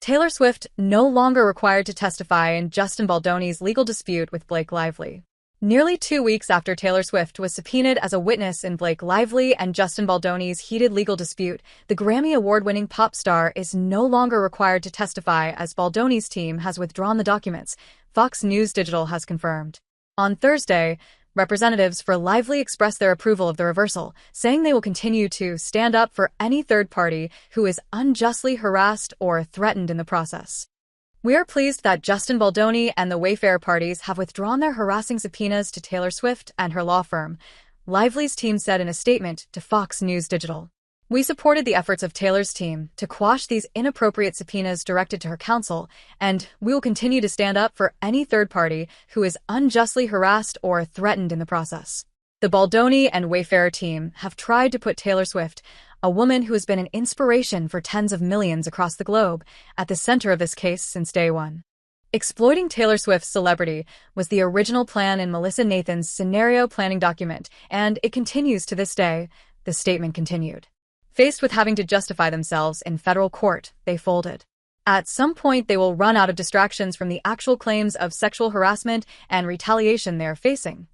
Taylor Swift no longer required to testify in Justin Baldoni's legal dispute with Blake Lively. Nearly 2 weeks after Taylor Swift was subpoenaed as a witness in Blake Lively and Justin Baldoni's heated legal dispute, the Grammy Award-winning pop star is no longer required to testify as Baldoni's team has withdrawn the documents, Fox News Digital has confirmed. On Thursday, representatives for Lively expressed their approval of the reversal, saying they will continue to stand up for any third party who is unjustly harassed or threatened in the process. We are pleased that Justin Baldoni and the Wayfair parties have withdrawn their harassing subpoenas to Taylor Swift and her law firm, Lively's team said in a statement to Fox News Digital. We supported the efforts of Taylor's team to quash these inappropriate subpoenas directed to her counsel, and we will continue to stand up for any third party who is unjustly harassed or threatened in the process. The Baldoni and Wayfair team have tried to put Taylor Swift, a woman who has been an inspiration for tens of millions across the globe, at the center of this case since day one. Exploiting Taylor Swift's celebrity was the original plan in Melissa Nathan's scenario planning document, and it continues to this day, the statement continued. Faced with having to justify themselves in federal court, they folded. At some point, they will run out of distractions from the actual claims of sexual harassment and retaliation they are facing.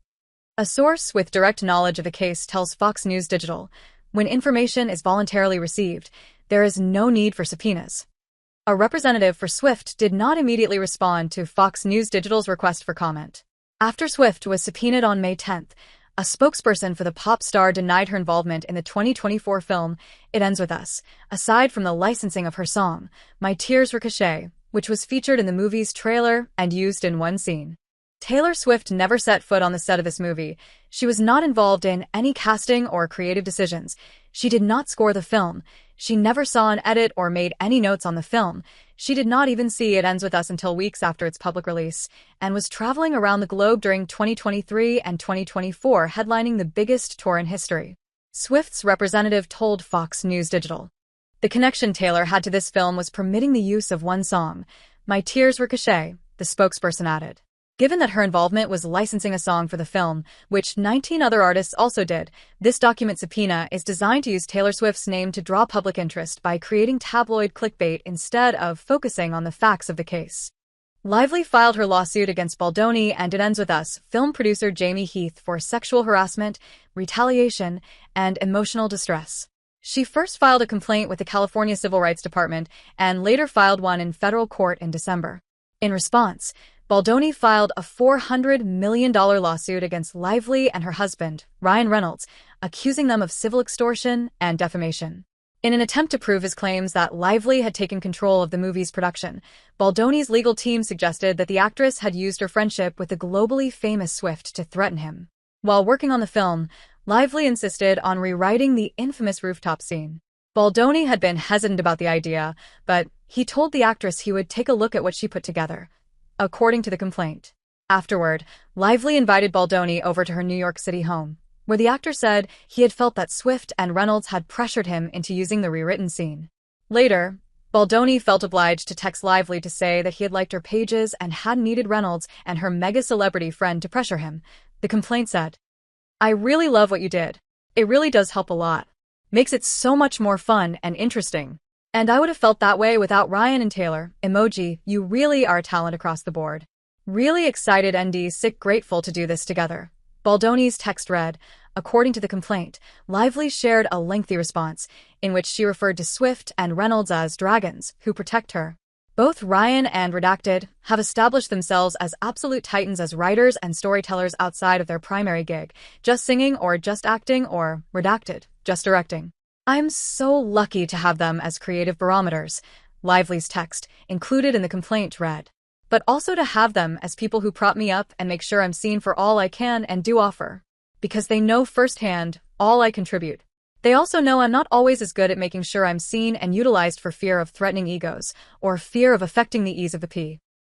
A source with direct knowledge of the case tells Fox News Digital, when information is voluntarily received, there is no need for subpoenas. A representative for Swift did not immediately respond to Fox News Digital's request for comment. After Swift was subpoenaed on May 10th, a spokesperson for the pop star denied her involvement in the 2024 film It Ends With Us, aside from the licensing of her song, My Tears Ricochet, which was featured in the movie's trailer and used in one scene. Taylor Swift never set foot on the set of this movie. She was not involved in any casting or creative decisions. She did not score the film. She never saw an edit or made any notes on the film. She did not even see It Ends With Us until weeks after its public release, and was traveling around the globe during 2023 and 2024, headlining the biggest tour in history. Swift's representative told Fox News Digital. The connection Taylor had to this film was permitting the use of one song, My Tears Ricochet, the spokesperson added. Given that her involvement was licensing a song for the film, which 19 other artists also did, this document subpoena is designed to use Taylor Swift's name to draw public interest by creating tabloid clickbait instead of focusing on the facts of the case. Lively filed her lawsuit against Baldoni and It Ends With Us film producer Jamie Heath for sexual harassment, retaliation, and emotional distress. She first filed a complaint with the California Civil Rights Department and later filed one in federal court in December. In response, Baldoni filed a $400 million lawsuit against Lively and her husband, Ryan Reynolds, accusing them of civil extortion and defamation. In an attempt to prove his claims that Lively had taken control of the movie's production, Baldoni's legal team suggested that the actress had used her friendship with the globally famous Swift to threaten him. While working on the film, Lively insisted on rewriting the infamous rooftop scene. Baldoni had been hesitant about the idea, but he told the actress he would take a look at what she put together, according to the complaint. Afterward, Lively invited Baldoni over to her New York City home, where the actor said he had felt that Swift and Reynolds had pressured him into using the rewritten scene. Later, Baldoni felt obliged to text Lively to say that he had liked her pages and hadn't needed Reynolds and her mega-celebrity friend to pressure him. The complaint said, I really love what you did. It really does help a lot. Makes it so much more fun and interesting. And I would have felt that way without Ryan and Taylor. Emoji, you really are a talent across the board. Really excited ND sick grateful to do this together. Baldoni's text read, according to the complaint, Lively shared a lengthy response, in which she referred to Swift and Reynolds as dragons who protect her. Both Ryan and Redacted have established themselves as absolute titans as writers and storytellers outside of their primary gig, just singing or just acting, or Redacted, just directing. I'm so lucky to have them as creative barometers, Lively's text, included in the complaint, read. But also to have them as people who prop me up and make sure I'm seen for all I can and do offer. Because they know firsthand all I contribute. They also know I'm not always as good at making sure I'm seen and utilized for fear of threatening egos, or fear of affecting the ease of the P.